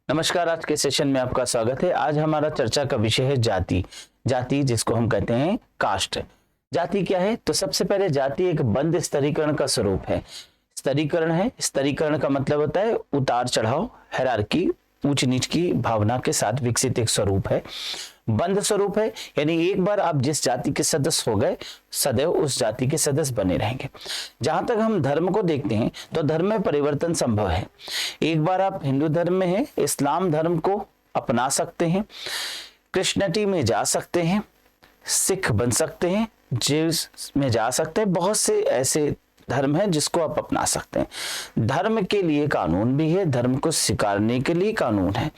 नमस्कार। आज के सेशन में आपका स्वागत है। आज हमारा चर्चा का विषय है जाति। जाति जिसको हम कहते हैं कास्ट। जाति क्या है? तो सबसे पहले जाति एक बंद स्तरीकरण का स्वरूप है। स्तरीकरण है, स्तरीकरण का मतलब होता है उतार चढ़ाव, हायरार्की, ऊंच नीच की भावना के साथ विकसित एक स्वरूप है। बंद स्वरूप है, यानी एक बार आप जिस जाति के सदस्य हो गए सदैव उस जाति के सदस्य बने रहेंगे। जहां तक हम धर्म को देखते हैं तो धर्म में परिवर्तन संभव है। एक बार आप हिंदू धर्म में हैं, इस्लाम धर्म को अपना सकते हैं, क्रिश्चियनिटी में जा सकते हैं, सिख बन सकते हैं, जीव्स में जा सकते हैं। बहुत से ऐसे धर्म है जिसको आप अपना सकते हैं। धर्म के लिए कानून भी है, धर्म को स्वीकारने के लिए कानून है,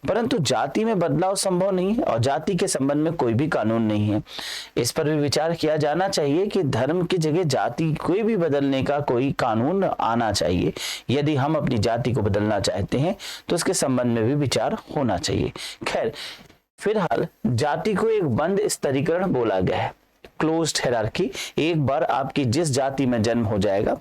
परंतु जाति में बदलाव संभव नहीं है और जाति के संबंध में कोई भी कानून नहीं है। इस पर भी विचार किया जाना चाहिए कि धर्म की जगह जाति कोई भी बदलने का कोई कानून आना चाहिए। यदि हम अपनी जाति को बदलना चाहते हैं तो उसके संबंध में भी विचार होना चाहिए। खैर, फिलहाल जाति को एक बंद स्तरीकरण बोला गया है, क्लोज्ड हायरार्की। एक बार आपकी जिस जाति में जन्म हो जाएगा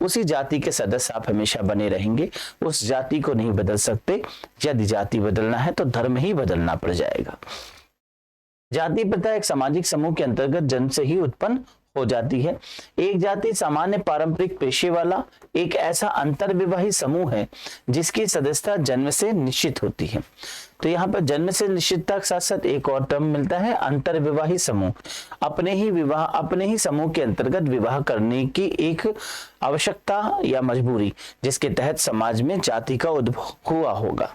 उसी जाति के सदस्य आप हमेशा बने रहेंगे, उस जाति को नहीं बदल सकते। यदि जाति बदलना है तो धर्म ही बदलना पड़ जाएगा। जाति प्रथा एक सामाजिक समूह के अंतर्गत जन्म से ही उत्पन्न हो जाती है। एक जाति सामान्य पारंपरिक पेशे वाला एक ऐसा अंतर्विवाही समूह है जिसकी सदस्यता जन्म से निश्चित होती है। तो यहाँ पर जन्म से निश्चितता के साथ साथ एक और टर्म मिलता है, अंतर्विवाही समूह। अपने ही समूह के अंतर्गत विवाह करने की एक आवश्यकता या मजबूरी जिसके तहत समाज में जाति का उद्भव हुआ होगा,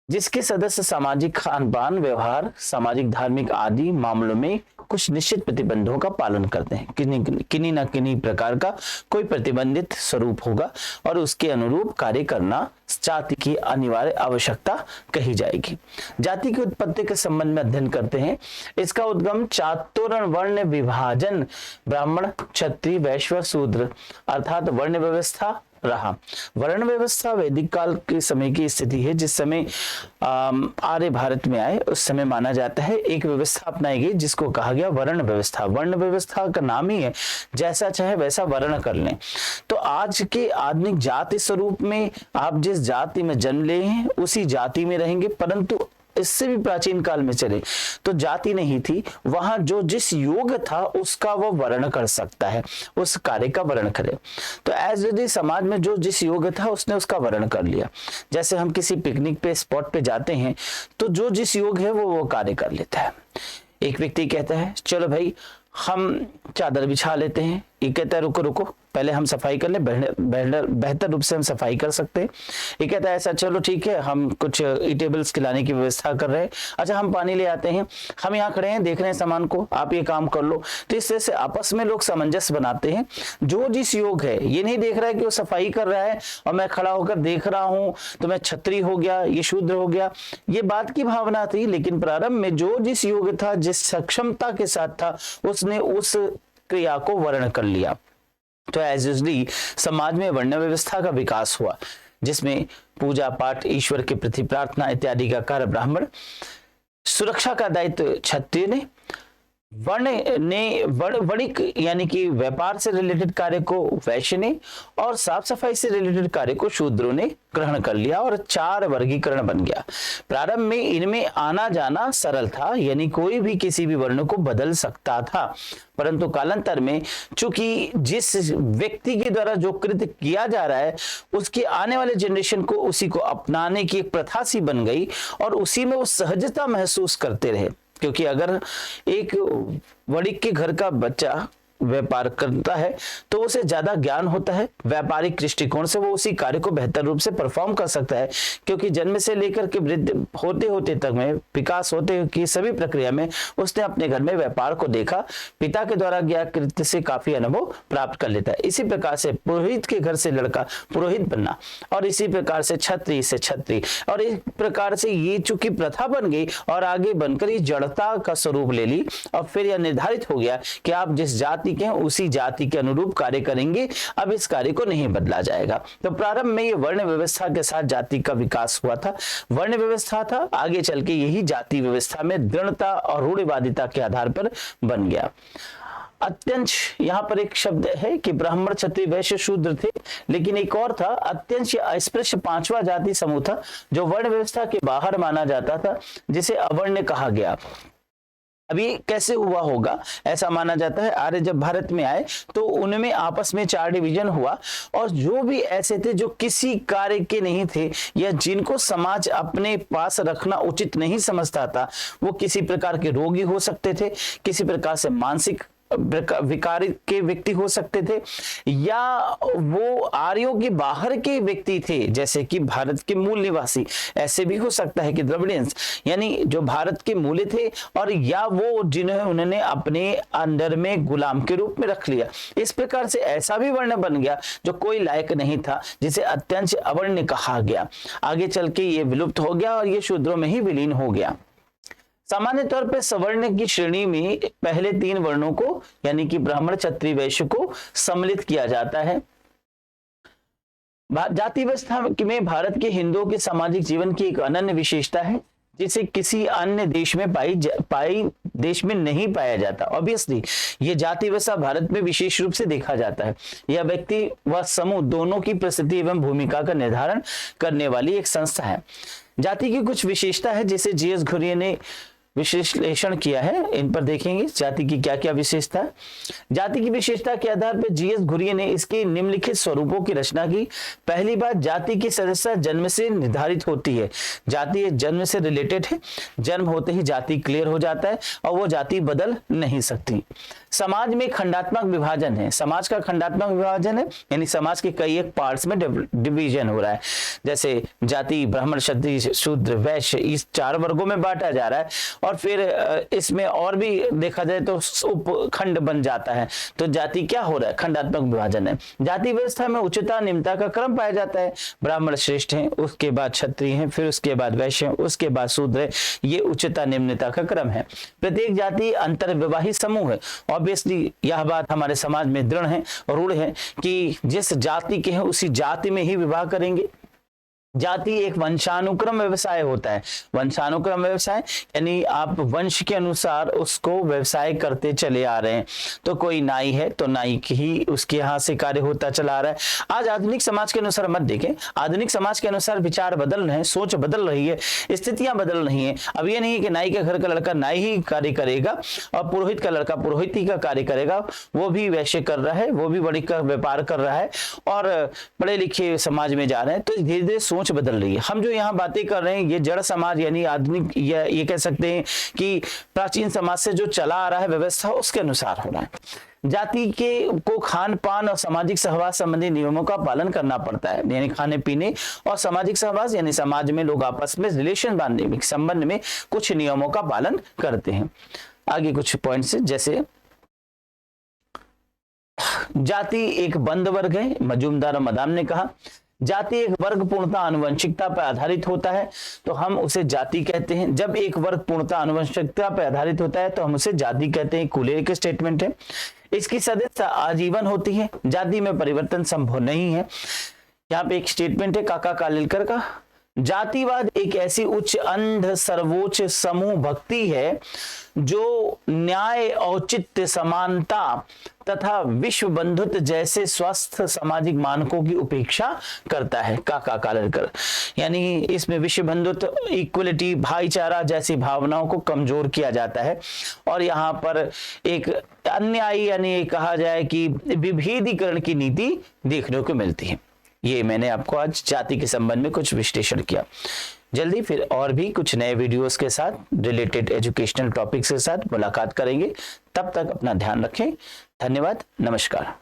जिसके सदस्य सामाजिक खान पान, व्यवहार, सामाजिक धार्मिक आदि मामलों में कुछ निश्चित प्रतिबंधों का पालन करते हैं। किन्हीं न किन्हीं प्रकार का कोई प्रतिबंधित स्वरूप होगा और उसके अनुरूप कार्य करना जाति की अनिवार्य आवश्यकता कही जाएगी। जाति की उत्पत्ति के संबंध में अध्ययन करते हैं। इसका उद्गम चातुर्ण वर्ण विभाजन, ब्राह्मण, क्षत्रिय, वैश्य, शूद्र अर्थात वर्ण व्यवस्था रहा। वर्ण व्यवस्था वैदिक काल के समय की स्थिति है। जिस समय आर्य भारत में आए उस समय माना जाता है एक व्यवस्था अपनाई गई जिसको कहा गया वर्ण व्यवस्था। वर्ण व्यवस्था का नाम ही है जैसा चाहे वैसा वर्ण कर लें। तो आज के आधुनिक जाति स्वरूप में आप जिस जाति में जन्म ले हैं उसी जाति में रहेंगे, परंतु इससे भी प्राचीन काल में चले तो जाति नहीं थी, वहां जो जिस योग था उसका वो वर्ण कर सकता है, उस कार्य का वर्ण करे। तो एज यदि समाज में जो जिस योग था उसने उसका वर्ण कर लिया। जैसे हम किसी पिकनिक पे स्पॉट पे जाते हैं तो जो जिस योग है वो कार्य कर लेता है। एक व्यक्ति कहता है चलो भाई हम चादर बिछा लेते हैं, ये कहता है रुको रुको पहले हम सफाई कर ले, बेहतर रूप से हम सफाई कर सकते हैं। ये कहता है ऐसा चलो ठीक है हम कुछ ईटेबल्स खिलाने की व्यवस्था कर रहे हैं, अच्छा हम पानी ले आते हैं, हम यहाँ खड़े हैं देख रहे हैं सामान को, आप ये काम कर लो। तो इस तरह से आपस में लोग सामंजस्य बनाते हैं। जो जिस योग है ये नहीं देख रहा है कि वो सफाई कर रहा है और मैं खड़ा होकर देख रहा हूं तो मैं क्षत्रिय हो गया, ये शूद्र हो गया, ये बात की भावना थी। लेकिन प्रारंभ में जो जिस योग था, जिस सक्षमता के साथ था, उसने उस क्रिया को वर्ण कर लिया। तो एज यूजली समाज में वर्ण व्यवस्था का विकास हुआ जिसमें पूजा पाठ, ईश्वर के प्रति प्रार्थना इत्यादि का कार्य ब्राह्मण, सुरक्षा का दायित्व क्षत्रिय ने, वणिक यानी कि व्यापार से रिलेटेड कार्य को वैश्य ने और साफ सफाई से रिलेटेड कार्य को शूद्रों ने ग्रहण कर लिया और 4 वर्गीकरण बन गया। प्रारंभ में इनमें आना जाना सरल था, यानी कोई भी किसी भी वर्ण को बदल सकता था, परंतु कालांतर में चूंकि जिस व्यक्ति के द्वारा जो कृत्य किया जा रहा है उसके आने वाले जनरेशन को उसी को अपनाने की एक प्रथा सी बन गई और उसी में वो सहजता महसूस करते रहे। क्योंकि अगर एक वणिक के घर का बच्चा व्यापार करता है तो उसे ज्यादा ज्ञान होता है, व्यापारिक दृष्टिकोण से वो उसी कार्य को बेहतर रूप से परफॉर्म कर सकता है। क्योंकि जन्म से लेकर के वृद्ध होते होते तक में, विकास होते की सभी प्रक्रिया में उसने अपने घर में व्यापार को देखा, पिता के द्वारा ज्ञात कृत्य से काफी अनुभव प्राप्त कर लेता है। इसी प्रकार से पुरोहित के घर से लड़का पुरोहित बनना और इसी प्रकार से क्षत्रिय से क्षत्रिय, और इस प्रकार से ये चूंकि प्रथा बन गई और आगे बनकर ये जड़ता का स्वरूप ले ली और फिर यह निर्धारित हो गया कि आप जिस जाति के हैं उसी जाति के अनुरूप कार्य करेंगे, अब इस कार्य को नहीं बदला जाएगा। तो प्रारंभ में ये वर्ण व्यवस्था के साथ जाति का विकास हुआ था। वर्ण व्यवस्था था, आगे चल के यही जाति व्यवस्था में दृढ़ता और रूढ़िवादिता के आधार पर बन गया। अत्यंश, यहाँ पर एक शब्द है कि ब्राह्मण क्षत्रिय वैश्य शूद्र थे, लेकिन एक और था अत्यंश या अस्पृश्य, पांचवा जाति समूह था जो वर्ण व्यवस्था के बाहर माना जाता था, जिसे अवर्ण कहा गया। अभी कैसे हुआ होगा, ऐसा माना जाता है आर्य जब भारत में आए तो उनमें आपस में 4 डिवीजन हुआ, और जो भी ऐसे थे जो किसी कार्य के नहीं थे या जिनको समाज अपने पास रखना उचित नहीं समझता था, वो किसी प्रकार के रोगी हो सकते थे, किसी प्रकार से मानसिक विकारी के व्यक्ति हो सकते थे, या वो आर्यों के बाहर के व्यक्ति थे जैसे कि भारत के मूल निवासी, ऐसे भी हो सकता है कि द्रविडियंस यानी जो भारत के मूल थे, और या वो जिन्हें उन्होंने अपने अंडर में गुलाम के रूप में रख लिया। इस प्रकार से ऐसा भी वर्ण बन गया जो कोई लायक नहीं था, जिसे अत्यंश अवर्ण कहा गया। आगे चल के ये विलुप्त हो गया और ये शूद्रों में ही विलीन हो गया। सामान्य तौर पर सवर्ण की श्रेणी में पहले 3 वर्णों को यानी कि ब्राह्मण क्षत्रिय वैश्य को सम्मिलित किया जाता है। जाति व्यवस्था में भारत के हिंदुओं के सामाजिक जीवन की एक अनन्य विशेषता है जिसे किसी अन्य देश में देश में नहीं पाया जाता। ऑब्वियसली ये जाति व्यवस्था भारत में विशेष रूप से देखा जाता है। यह व्यक्ति व समूह दोनों की प्रसिद्धि एवं भूमिका का निर्धारण करने वाली एक संस्था है। जाति की कुछ विशेषता है जिसे जीएस घुरिये ने विश्लेषण किया है, इन पर देखेंगे जाति की क्या क्या विशेषता है। जाति की विशेषता के आधार पर जीएस घुरिये ने इसके निम्नलिखित स्वरूपों की रचना की। पहली बात, जाति की सदस्यता जन्म से निर्धारित होती है। जाति जन्म से रिलेटेड है, जन्म होते ही जाति क्लियर हो जाता है और वो जाति बदल नहीं सकती। समाज में खंडात्मक विभाजन है, समाज का खंडात्मक विभाजन है यानी समाज के कई एक पार्ट्स में डिवीजन हो रहा है। जैसे जाति ब्राह्मण क्षत्रिय शूद्र वैश्य इस 4 वर्गों में बांटा जा रहा है, और फिर इसमें और भी देखा जाए तो उपखंड बन जाता है। तो जाति क्या हो रहा है, खंडात्मक विभाजन है। जाति व्यवस्था में उच्चता निम्नता का क्रम पाया जाता है। ब्राह्मण श्रेष्ठ हैं, उसके बाद क्षत्रिय हैं, फिर उसके बाद वैश्य हैं, उसके बाद शूद्र है। ये उच्चता निम्नता का क्रम है। प्रत्येक जाति अंतर्विवाहित समूह है। ऑब्वियसली यह बात हमारे समाज में दृढ़ है, रूढ़ है कि जिस जाति के हैं उसी जाति में ही विवाह करेंगे। जाति एक वंशानुक्रम व्यवसाय होता है। वंशानुक्रम व्यवसाय यानी आप वंश के अनुसार उसको व्यवसाय करते चले आ रहे हैं। तो कोई नाई है तो नाई की ही उसके यहाँ से कार्य होता चला आ रहा है। आज आधुनिक समाज के अनुसार मत देखें, आधुनिक समाज के अनुसार विचार बदल रहे हैं, सोच बदल रही है, स्थितियां बदल रही हैं। अब ये नहीं कि नाई के घर का लड़का नाई ही कार्य करेगा और पुरोहित का लड़का पुरोहित ही का कार्य करेगा। वो भी वैश्य कर रहा है, वो भी बड़ी का व्यापार कर रहा है और पढ़े लिखे समाज में जा रहे हैं। तो धीरे धीरे सोच बदल रही है। हम जो यहाँ बातें कर रहे हैं ये जड़ समाज यानी आधुनिक, या ये कह सकते हैं कि प्राचीन समाज से जो चला आ रहा है व्यवस्था उसके अनुसार हो रहा है। जाति के को खान पान और सामाजिक सहवास संबंधी नियमों का पालन करना पड़ता है, यानी खाने पीने और सामाजिक सहवास यानी समाज में लोग आपस में रिलेशन बांधने में संबंध में कुछ नियमों का पालन करते हैं। आगे कुछ पॉइंट्स जैसे जाति एक बंद वर्ग है, मजूमदार और मदाम ने कहा। जाति एक वर्ग पूर्णता आनुवंशिकता पर आधारित होता है तो हम उसे जाति कहते हैं। जब एक वर्ग पूर्णता आनुवंशिकता पर आधारित होता है तो हम उसे जाति कहते हैं। कूलेर के स्टेटमेंट है। इसकी सदस्यता आजीवन होती है, जाति में परिवर्तन संभव नहीं है। यहाँ पे एक स्टेटमेंट है काका कालेलकर का। जातिवाद एक ऐसी उच्च अंध सर्वोच्च समूह भक्ति है जो न्याय, औचित्य, समानता तथा विश्व बंधुत्व जैसे स्वस्थ सामाजिक मानकों की उपेक्षा करता है। काका कालेलकर यानी इसमें विश्व बंधुत्व, इक्वलिटी, भाईचारा जैसी भावनाओं को कमजोर किया जाता है और यहाँ पर एक अन्यायी यानी कहा जाए कि विभेदीकरण की नीति देखने को मिलती है। ये मैंने आपको आज जाति के संबंध में कुछ विश्लेषण किया। जल्दी फिर और भी कुछ नए वीडियोस के साथ रिलेटेड एजुकेशनल टॉपिक्स के साथ मुलाकात करेंगे। तब तक अपना ध्यान रखें। धन्यवाद, नमस्कार।